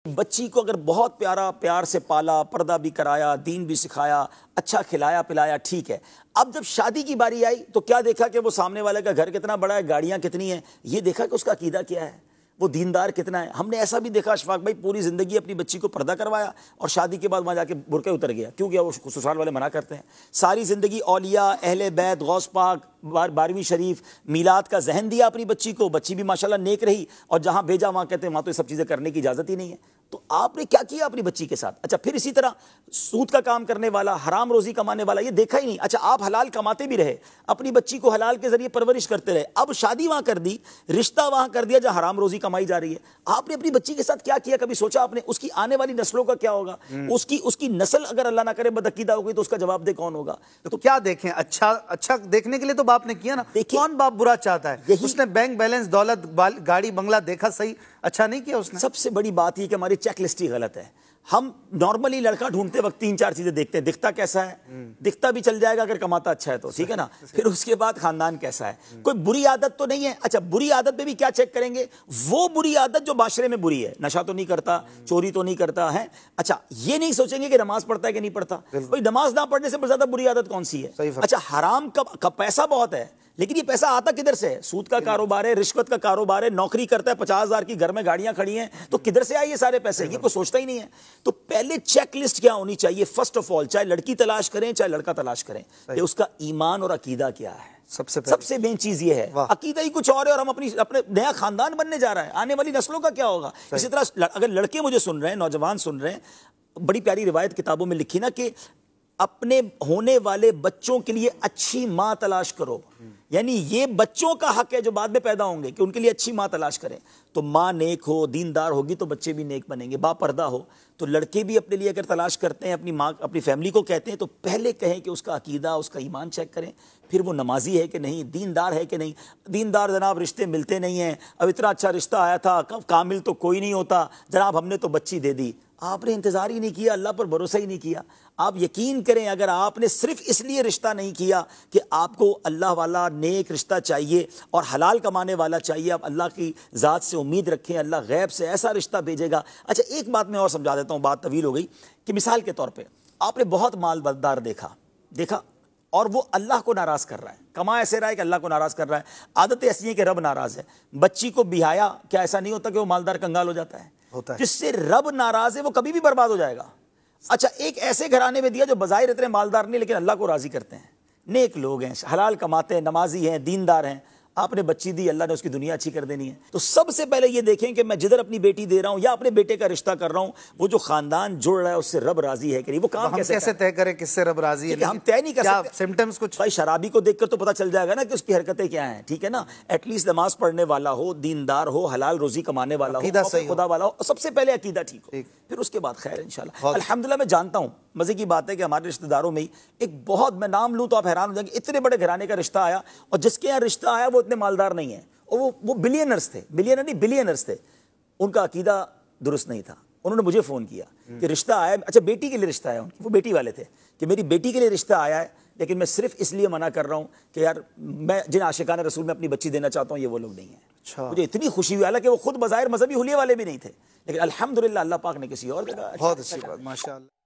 बच्ची को अगर बहुत प्यार से पाला, पर्दा भी कराया, दीन भी सिखाया, अच्छा खिलाया पिलाया, ठीक है। अब जब शादी की बारी आई तो क्या देखा कि वो सामने वाले का घर कितना बड़ा है, गाड़ियां कितनी हैं, ये देखा कि उसका अकीदा क्या है, वो दीनदार कितना है। हमने ऐसा भी देखा अशफाक भाई, पूरी ज़िंदगी अपनी बच्ची को पर्दा करवाया और शादी के बाद वहाँ जाके बुरके उतर गया। क्यों गया? वो ससुराल वाले मना करते हैं। सारी ज़िंदगी औलिया, अहले बैत, गौस पाक, 12वीं शरीफ, मीलाद का जहन दिया अपनी बच्ची को, बच्ची भी माशाल्लाह नेक रही, और जहाँ भेजा वहाँ कहते हैं वहाँ तो ये सब चीज़ें करने की इजाज़त ही नहीं है। तो आपने क्या किया अपनी बच्ची के साथ? अच्छा, फिर इसी तरह सूद का काम करने वाला, हराम रोज़ी कमाने वाला, ये देखा ही नहीं। अच्छा, आप हलाल कमाते भी रहे, अपनी बच्ची को हलाल के जरिए परवरिश करते रहे, अब शादी वहाँ कर दी, रिश्ता वहाँ कर दिया जहाँ हराम रोज़ी कमाई जा रही है। आपने अपनी बच्ची के साथ क्या किया? कभी सोचा आपने उसकी आने वाली नस्लों का क्या होगा? उसकी नस्ल अगर अल्लाह ना करे बदअकीदा हो गई तो उसका जवाब दे कौन होगा? तो क्या देखें? अच्छा देखने के लिए तो बाप ने किया ना। कौन बाप बुरा चाहता है? उसने बैंक बैलेंस, दौलत, गाड़ी बंगला देखा, सही अच्छा नहीं किया उसने। सबसे बड़ी बात यह कि हमारी चेकलिस्ट ही गलत है। हम नॉर्मली लड़का ढूंढते वक्त 3-4 चीजें देखते हैं। दिखता कैसा है, दिखता भी चल जाएगा अगर कमाता अच्छा है तो, ठीक है ना। फिर उसके बाद खानदान कैसा है, कोई बुरी आदत तो नहीं है। अच्छा, बुरी आदत में भी क्या चेक करेंगे? वो बुरी आदत जो माशरे में बुरी है, नशा तो नहीं करता, चोरी तो नहीं करता है। अच्छा, ये नहीं सोचेंगे कि नमाज पढ़ता है कि नहीं पढ़ता। कोई नमाज ना पढ़ने से ज्यादा बुरी आदत कौन सी है? अच्छा, हराम का पैसा बहुत है, लेकिन ये पैसा आता किधर से है? सूद का कारोबार है, रिश्वत का कारोबार है, नौकरी करता है, 50,000 की घर में गाड़ियां खड़ी हैं, तो किधर से आए ये सारे पैसे? ये कोई सोचता ही नहीं है। तो पहले चेकलिस्ट क्या होनी चाहिए? फर्स्ट ऑफ ऑल, चाहे लड़की तलाश करें चाहे लड़का तलाश करें, कि उसका ईमान और अकीदा क्या है। सबसे मेन चीज ये है। अकीदा ही कुछ और है और हम अपने नया खानदान बनने जा रहा है, आने वाली नस्लों का क्या होगा? इसी तरह अगर लड़के मुझे सुन रहे हैं, नौजवान सुन रहे हैं, बड़ी प्यारी रिवायत किताबों में लिखी ना कि अपने होने वाले बच्चों के लिए अच्छी मां तलाश करो। यानी ये बच्चों का हक है जो बाद में पैदा होंगे कि उनके लिए अच्छी मां तलाश करें। तो मां नेक हो, दीनदार होगी तो बच्चे भी नेक बनेंगे, बापर्दा हो। तो लड़के भी अपने लिए अगर तलाश करते हैं, अपनी माँ, अपनी फैमिली को कहते हैं, तो पहले कहें कि उसका अकीदा, उसका ईमान चेक करें, फिर वो नमाजी है कि नहीं, दीनदार है कि नहीं। दीनदार जनाब रिश्ते मिलते नहीं हैं। अब इतना अच्छा रिश्ता आया था, कामिल तो कोई नहीं होता जनाब, हमने तो बच्ची दे दी। आपने इंतजार ही नहीं किया, अल्लाह पर भरोसा ही नहीं किया। आप यकीन करें, अगर आपने सिर्फ इसलिए रिश्ता नहीं किया कि आपको अल्लाह वाला नेक रिश्ता चाहिए और हलाल कमाने वाला चाहिए, आप अल्लाह की ज़ात से उम्मीद रखें, अल्लाह गैब से ऐसा रिश्ता भेजेगा। अच्छा, एक बात मैं और समझा देता हूँ, बात तवील हो गई, कि मिसाल के तौर पे आपने बहुत मालदार देखा और वो अल्लाह को नाराज़ कर रहा है, कमा ऐसे रहा है कि अल्लाह को नाराज़ कर रहा है। आदत ऐसी है कि रब नाराज़ है। बच्ची को बिहाया, क्या ऐसा नहीं होता कि वो मालदार कंगाल हो जाता है? जिससे रब नाराज़ है वो कभी भी बर्बाद हो जाएगा। अच्छा, एक ऐसे घराने में दिया जो बज़ाहिर इतने मालदार नहीं लेकिन अल्लाह को राज़ी करते हैं, नेक लोग हैं, हलाल कमाते हैं, नमाजी हैं, दीनदार हैं। आपने बच्ची दी, अल्लाह ने उसकी दुनिया अच्छी कर देनी है। तो सबसे पहले ये देखें कि मैं जिधर अपनी बेटी दे रहा हूं या अपने बेटे का रिश्ता कर रहा हूं, वो जो खानदान जुड़ रहा है उससे रब राजी है कि नहीं। वो काम कैसे तय करें किससे रब राजी है? हम तय नहीं कर सकते। सिम्टम्स कुछ भाई शराबी को देखकर तो पता चल जाएगा ना कि उसकी हरकतें क्या हैं, ठीक है ना। एटलीस्ट नमाज पढ़ने वाला हो, दीनदार हो, हलाल रोजी कमाने वाला हो, खुदा वाला हो। सबसे पहले अकीदा ठीक हो, फिर उसके बाद खैर इंशाल्लाह। अल्हम्दुलिल्लाह मैं जानता हूँ, मजे की बात है कि हमारे रिश्तेदारों में ही एक बहुत, मैं नाम लूँ तो आप हैरान हो जाएंगे, इतने बड़े घराने का रिश्ता आया और जिसके यहाँ रिश्ता आया वो इतने मालदार नहीं है और वो बिलियनर्स थे, बिलियनर्स थे। उनका अकीदा दुरुस्त नहीं था। उन्होंने मुझे फ़ोन किया कि रिश्ता आया, अच्छा बेटी के लिए रिश्ता आया, उनकी वो बेटी वाले थे, कि मेरी बेटी के लिए रिश्ता आया है, लेकिन मैं सिर्फ इसलिए मना कर रहा हूँ कि यार मैं जिन आशिकाना रसूल में अपनी बच्ची देना चाहता हूँ ये वो लोग नहीं है। अच्छा। मुझे इतनी खुशी हुई, हालांकि वो खुद बज़ाहिर मजहबी हुलिये वाले भी नहीं थे, लेकिन अल्हम्दुलिल्लाह अल्लाह पाक ने किसी और जगह। बहुत अच्छी बात, माशाअल्लाह।